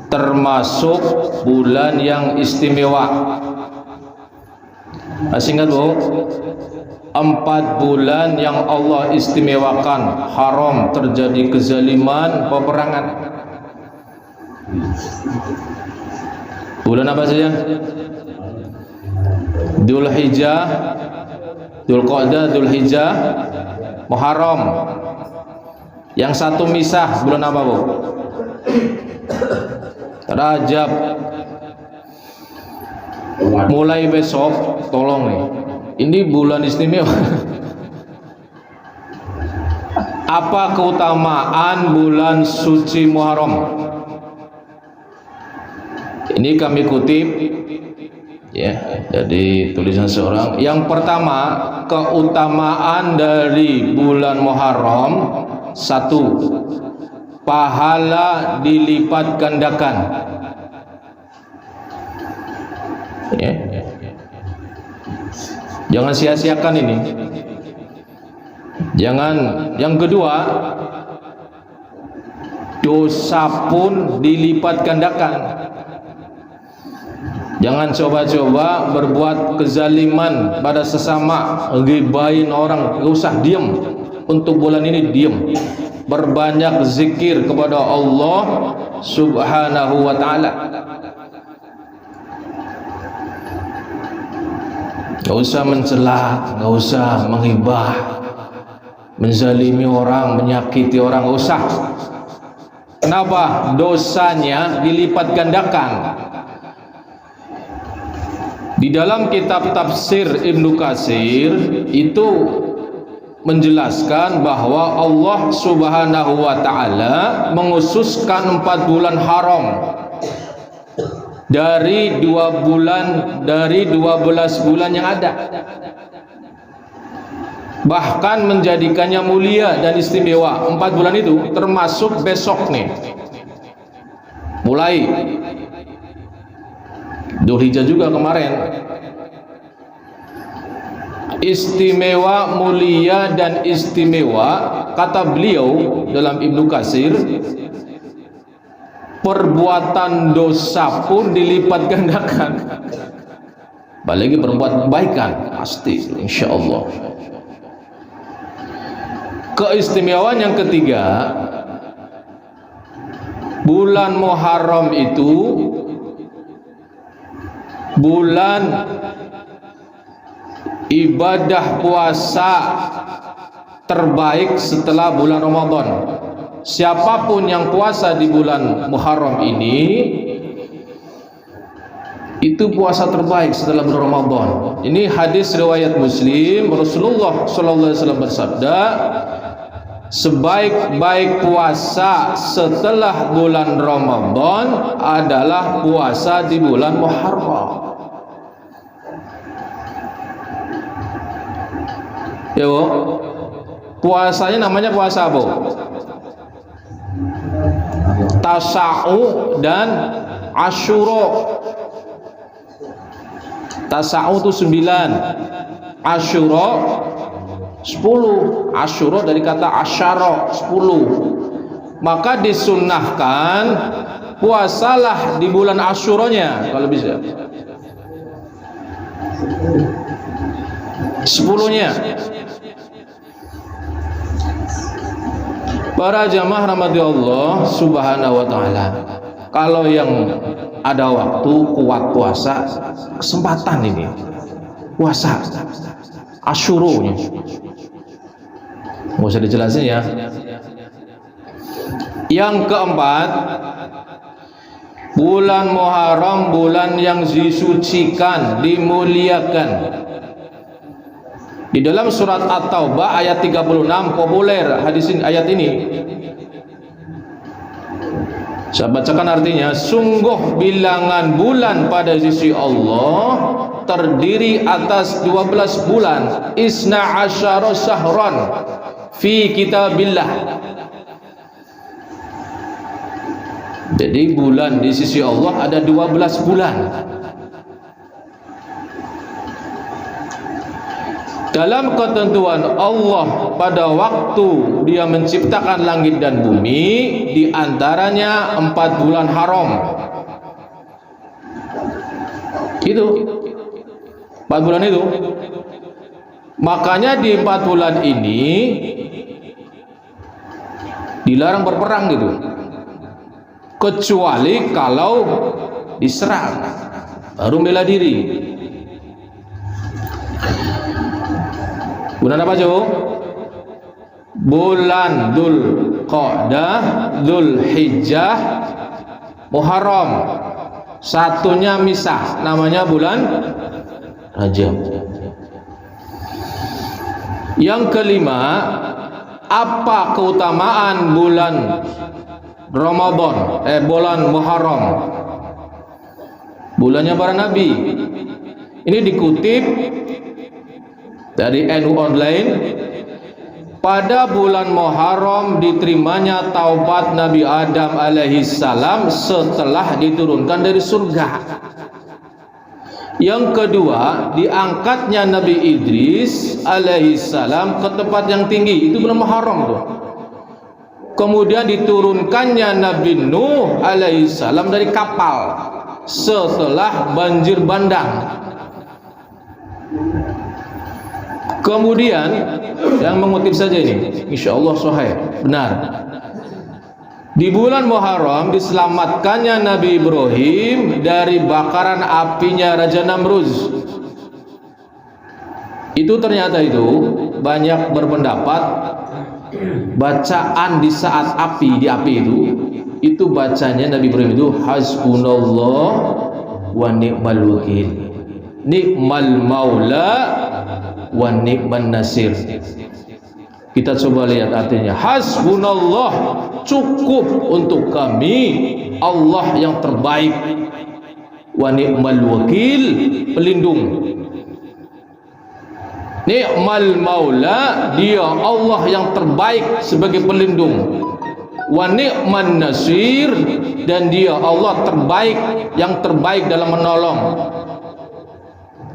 termasuk bulan yang istimewa. Masih ingat Bu? 4 bulan yang Allah istimewakan, haram terjadi kezaliman, peperangan. Bulan apa saja? Dzulhijjah, Dzulqa'dah, Dzulhijjah, Muharram. Yang satu misah bulan apa Bu? Rajab. Mulai besok tolong nih, ini bulan istimewa. Apa keutamaan bulan suci Muharram? Ini kami kutip ya dari tulisan seorang. Yang pertama, keutamaan dari bulan Muharram, 1, pahala dilipat gandakan. Ya. Jangan sia-siakan ini. Jangan. Yang kedua, dosa pun dilipat gandakan. Jangan coba-coba berbuat kezaliman pada sesama, ghibahin orang, gak usah, diam. Untuk bulan ini diam. Berbanyak zikir kepada Allah Subhanahu wa ta'ala. Gak usah mencela, gak usah menghibah, menzalimi orang, menyakiti orang, gak usah. Kenapa? Dosanya dilipat gandakan. Di dalam kitab tafsir Ibnu Katsir itu menjelaskan bahwa Allah Subhanahu wa ta'ala menghususkan 4 bulan haram dari 12 bulan yang ada, bahkan menjadikannya mulia dan istimewa. 4 bulan itu termasuk besok nih, mulai Dzulhijjah juga kemarin. Istimewa, mulia dan istimewa, kata beliau dalam Ibnu Katsir, perbuatan dosa pun dilipat gandakan. Apalagi berbuat kebaikan, pasti insyaallah. Keistimewaan yang ketiga, bulan Muharram itu bulan ibadah puasa terbaik setelah bulan Ramadan. Siapapun yang puasa di bulan Muharram ini, itu puasa terbaik setelah bulan Ramadan. Ini hadis riwayat Muslim. Rasulullah sallallahu alaihi wasallam bersabda, sebaik-baik puasa setelah bulan Ramadan adalah puasa di bulan Muharram. Ya Bu, puasanya namanya puasa apa? Tasa'u dan Asyura. Tasa'u itu 9, Asyura 10. Asyura dari kata asyara, 10. Maka disunnahkan puasalah di bulan Asyuranya kalau bisa, 10-nya. Para jamaah rahmati Allah Subhanahu wa ta'ala, kalau yang ada waktu kuat puasa, kesempatan ini puasa Asyuranya, nggak usah dijelasin ya. Yang keempat, bulan Muharram, bulan yang disucikan, dimuliakan. Di dalam surat At-Taubah ayat 36 populer hadis ini, ayat ini. Saya bacakan artinya. Sungguh bilangan bulan pada sisi Allah terdiri atas 12 bulan, isna asyara syahran fi kitabillah. Jadi bulan di sisi Allah ada 12 bulan. dalam ketentuan Allah pada waktu Dia menciptakan langit dan bumi, di antaranya 4 bulan haram. Itu 4 bulan itu. Makanya di 4 bulan ini dilarang berperang gitu, kecuali kalau diserang baru bela diri. Bulan apa Jo? Bulan Dzul Qa'dah, Dzul Hijjah, Muharram. Satunya misah, namanya bulan Rajab. Yang kelima, apa keutamaan bulan Ramadan, bulan Muharram? Bulannya para nabi. Ini dikutip dari NU Online. Pada bulan Muharram diterimanya taubat Nabi Adam alaihi salam setelah diturunkan dari surga. Yang kedua, diangkatnya Nabi Idris alaihi salam ke tempat yang tinggi, itu bulan Muharram tuh. Kemudian diturunkannya Nabi Nuh alaihi salam dari kapal setelah banjir bandang. Kemudian yang mengutip saja ini, insyaallah sahih, benar. Di bulan Muharram diselamatkannya Nabi Ibrahim dari bakaran apinya Raja Namruz. Itu ternyata itu banyak berpendapat bacaan di saat di api itu bacanya Nabi Ibrahim itu hasbunallah wa ni'mal wakil, ni'mal maula wa ni'man nasir. Kita coba lihat artinya. Hasbunallah, cukup untuk kami Allah yang terbaik, wa ni'mal wakil, pelindung. Ni'mal maula, dia Allah yang terbaik sebagai pelindung. Wa ni'man nasir, dan dia Allah terbaik, yang terbaik dalam menolong.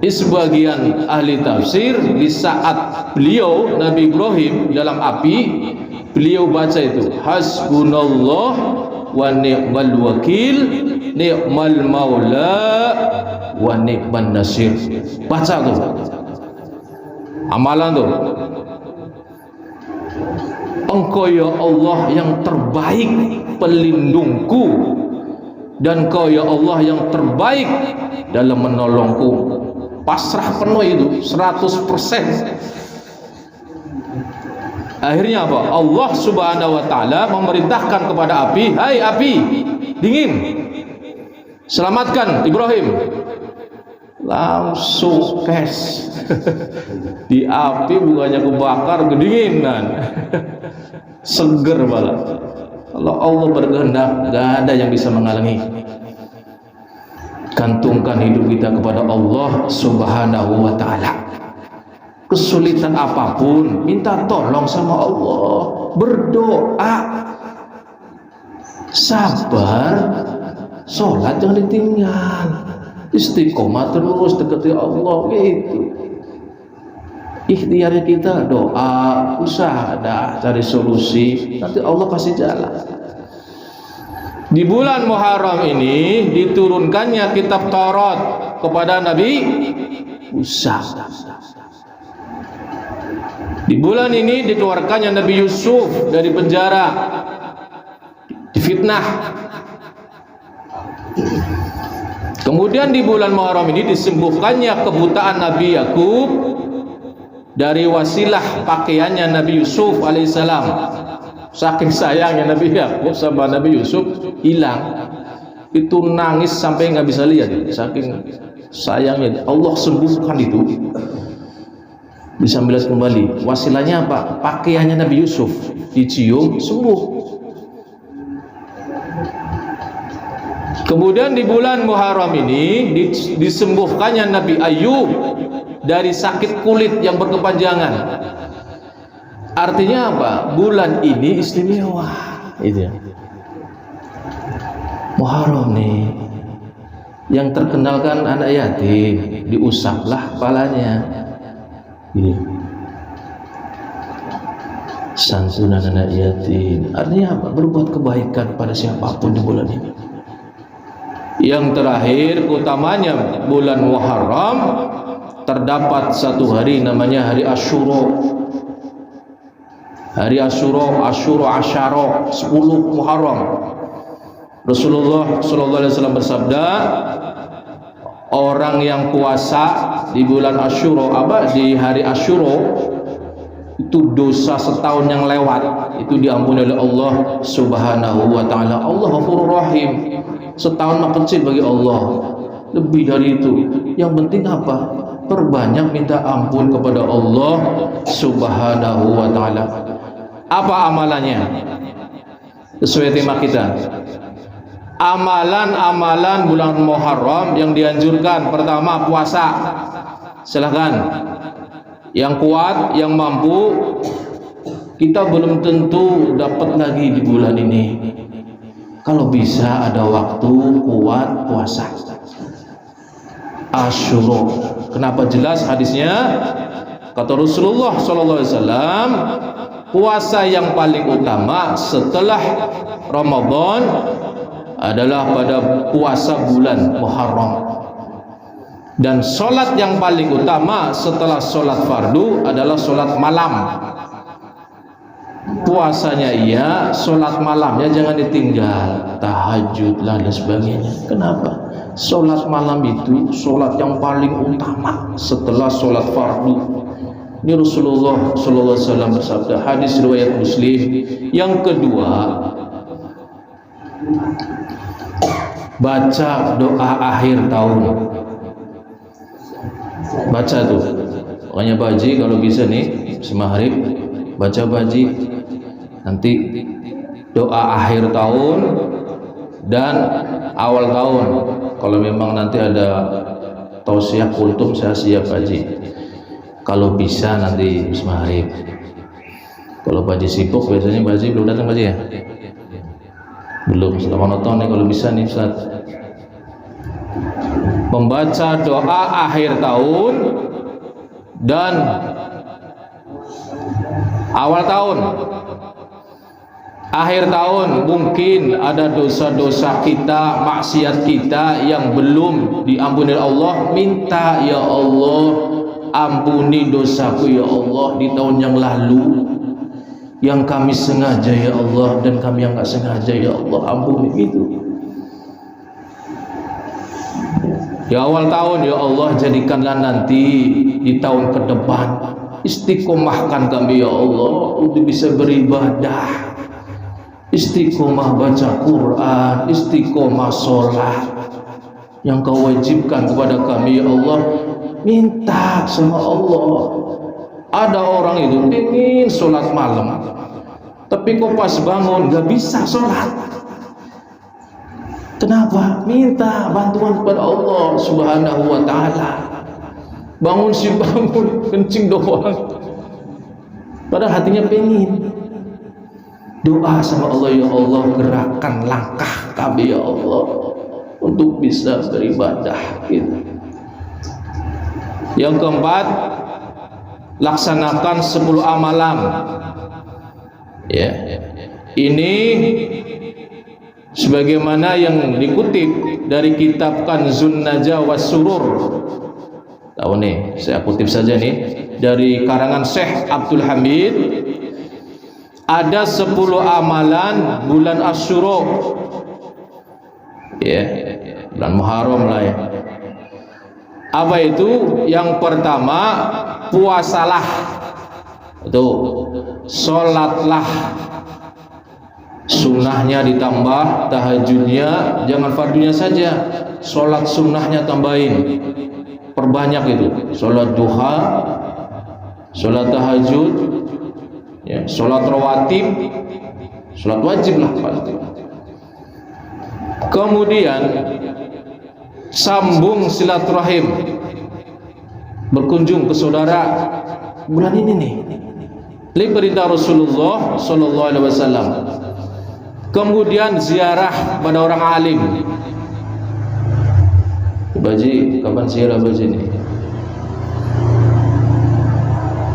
Di sebagian ahli tafsir, di saat beliau Nabi Ibrahim dalam api, beliau baca itu hasbunallah wa ni'mal wakil, ni'mal maula wa ni'man nasir. Baca tuh, amalan tuh. Engkau ya Allah yang terbaik pelindungku, dan Kau ya Allah yang terbaik dalam menolongku. Pasrah penuh itu 100%. Akhirnya apa? Allah subhanahu wa ta'ala memerintahkan kepada api, hai api, dingin, selamatkan Ibrahim. Langsung kes. Di api bukannya kebakar, kedinginan. Seger malah. Kalau Allah berkehendak, gak ada yang bisa menghalangi. Gantungkan hidup kita kepada Allah subhanahu wa ta'ala. Kesulitan apapun, minta tolong sama Allah, berdoa, sabar, sholat jangan ditinggal, istiqomah terus dekati Allah. Gitu ikhtiarnya kita, doa, usaha, cari solusi, nanti Allah kasih jalan. Di bulan Muharram ini diturunkannya kitab Taurat kepada Nabi Musa. Di bulan ini dikeluarkannya Nabi Yusuf dari penjara, difitnah. Kemudian di bulan Muharram ini disembuhkannya kebutaan Nabi Yakub dari wasilah pakaiannya Nabi Yusuf alaihissalam. Saking sayangnya Nabi Yakub sama Nabi Yusuf, hilang. Itu nangis sampai nggak bisa lihat. Saking sayangnya, Allah sembuhkan itu. Bisa melihat kembali. Wasilahnya apa? Pakaiannya Nabi Yusuf dicium, sembuh. Kemudian di bulan Muharram ini disembuhkannya Nabi Ayub dari sakit kulit yang berkepanjangan. Artinya apa? Bulan ini istimewa. Itu Muharram nih, yang terkenal kan anak yatim, diusaplah kepalanya. Ini santunan anak yatim. Artinya apa? Berbuat kebaikan pada siapapun di bulan ini. Yang terakhir, utamanya bulan Muharram, terdapat satu hari namanya hari Asyura. Hari Asyura, Asyara, 10 Muharram. Rasulullah sallallahu alaihi wasallam bersabda, orang yang puasa di bulan Asyura, di hari Asyura, itu dosa setahun yang lewat itu diampuni oleh Allah Subhanahu wa taala. Allah Ghafurur Rahim. Setahun mah kecil bagi Allah. Lebih dari itu. Yang penting apa? Perbanyak minta ampun kepada Allah Subhanahu wa taala. Apa amalannya? Sesuai tema kita. Amalan-amalan bulan Muharram yang dianjurkan, pertama puasa. Silahkan. Yang kuat, yang mampu, kita belum tentu dapat lagi di bulan ini. Kalau bisa ada waktu kuat puasa Asyura. Kenapa jelas hadisnya? Kata Rasulullah SAW, puasa yang paling utama setelah Ramadan adalah pada puasa bulan Muharram. Dan solat yang paling utama setelah solat fardu adalah solat malam. Puasanya iya, solat malamnya jangan ditinggal, tahajud dan sebagainya. Kenapa? Solat malam itu solat yang paling utama setelah solat fardu. Ini Rasulullah SAW bersabda, hadis riwayat Muslim. Yang kedua, baca doa akhir tahun. Baca tuh, pokoknya baji kalau bisa nih semaghrib baca baji, nanti doa akhir tahun dan awal tahun. Kalau memang nanti ada tausiah kultum saya siap baji. Kalau bisa nanti semaghrib. Kalau baji sibuk biasanya baji belum datang baji ya? Belum, setelah nonton nih kalau bisa nih Ustaz. Membaca doa akhir tahun dan awal tahun. Akhir tahun mungkin ada dosa-dosa kita, maksiat kita yang belum diampuni Allah. Minta, ya Allah, ampuni dosaku ya Allah di tahun yang lalu, yang kami sengaja ya Allah dan kami yang gak sengaja ya Allah, ampuni itu. Di awal tahun ya Allah, jadikanlah nanti di tahun ke depan istiqomahkan kami ya Allah untuk bisa beribadah, istiqomah baca Quran, istiqomah sholat yang kau wajibkan kepada kami ya Allah. Minta sama Allah. Ada orang itu ingin sholat malam, tapi kok pas bangun gak bisa sholat. Kenapa? Minta bantuan kepada Allah Subhanahu wa ta'ala. Bangun si bangun, kencing doang, padahal hatinya pengen. Doa sama Allah, ya Allah, gerakkan langkah kami ya Allah untuk bisa beribadah gitu. Yang keempat, laksanakan 10 amalan. Ya, ini sebagaimana yang dikutip dari kitab Kanzun Najah was Surur. Tahu nih, saya kutip saja nih dari karangan Syekh Abdul Hamid. Ada 10 amalan bulan Asyura. Ya, bulan Muharram lah ya. Apa itu? Yang pertama, puasalah. Itu sholatlah. Sunnahnya ditambah, tahajudnya jangan fardunya saja, sholat sunnahnya tambahin, perbanyak itu. Sholat duha, sholat tahajud, ya, sholat rawatib, sholat wajib lah pasti. Kemudian sambung silaturahim, berkunjung ke saudara bulan ini nih, li perintah Rasulullah Sallallahu Alaihi Wasallam. Kemudian ziarah pada orang alim. Baji, kapan ziarah baji nih?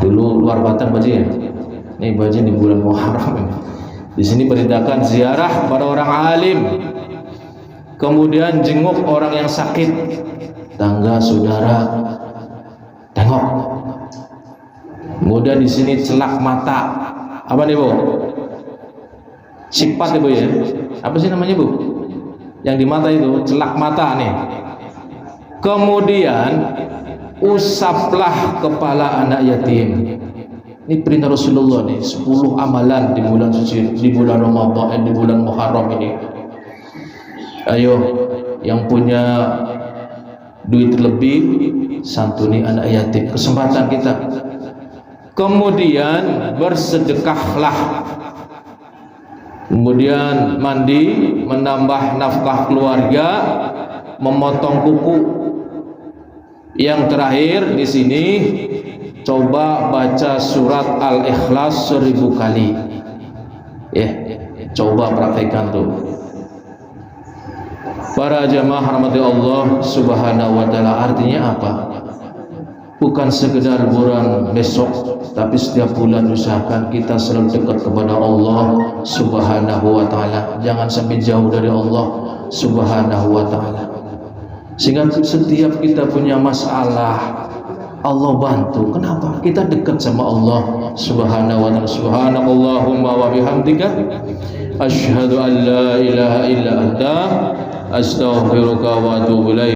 Dulu luar Batang Baji ya. Ini Baji di bulan Muharram. Di sini perintahkan ziarah pada orang alim. Kemudian jenguk orang yang sakit, tangga saudara, tengok. Kemudian di sini celak mata. Apa nih Bu? Sipat Ibu ya. Apa sih namanya Bu? Yang di mata itu celak mata nih. Kemudian usaplah kepala anak yatim. Ini perintah Rasulullah nih, 10 amalan di bulan suci, di bulan Ramadan, di bulan Muharram ini. Ayo, yang punya duit lebih, santuni anak yatim. Kesempatan kita. Kemudian bersedekahlah. Kemudian mandi, menambah nafkah keluarga, memotong kuku. Yang terakhir di sini, coba baca surat Al-Ikhlas 1000 kali. Coba praktekkan tuh. Para jamaah rahmati Allah Subhanahu wa taala, artinya apa? Bukan sekedar bulan besok, tapi setiap bulan usahakan kita selalu dekat kepada Allah Subhanahu wa taala. Jangan sampai jauh dari Allah Subhanahu wa taala. Sehingga setiap kita punya masalah, Allah bantu. Kenapa? Kita dekat sama Allah Subhanahu wa taala. Subhanakallahumma wa bihamdika asyhadu an la ilaha illa anta astaghfiruka wa atubu ilaik.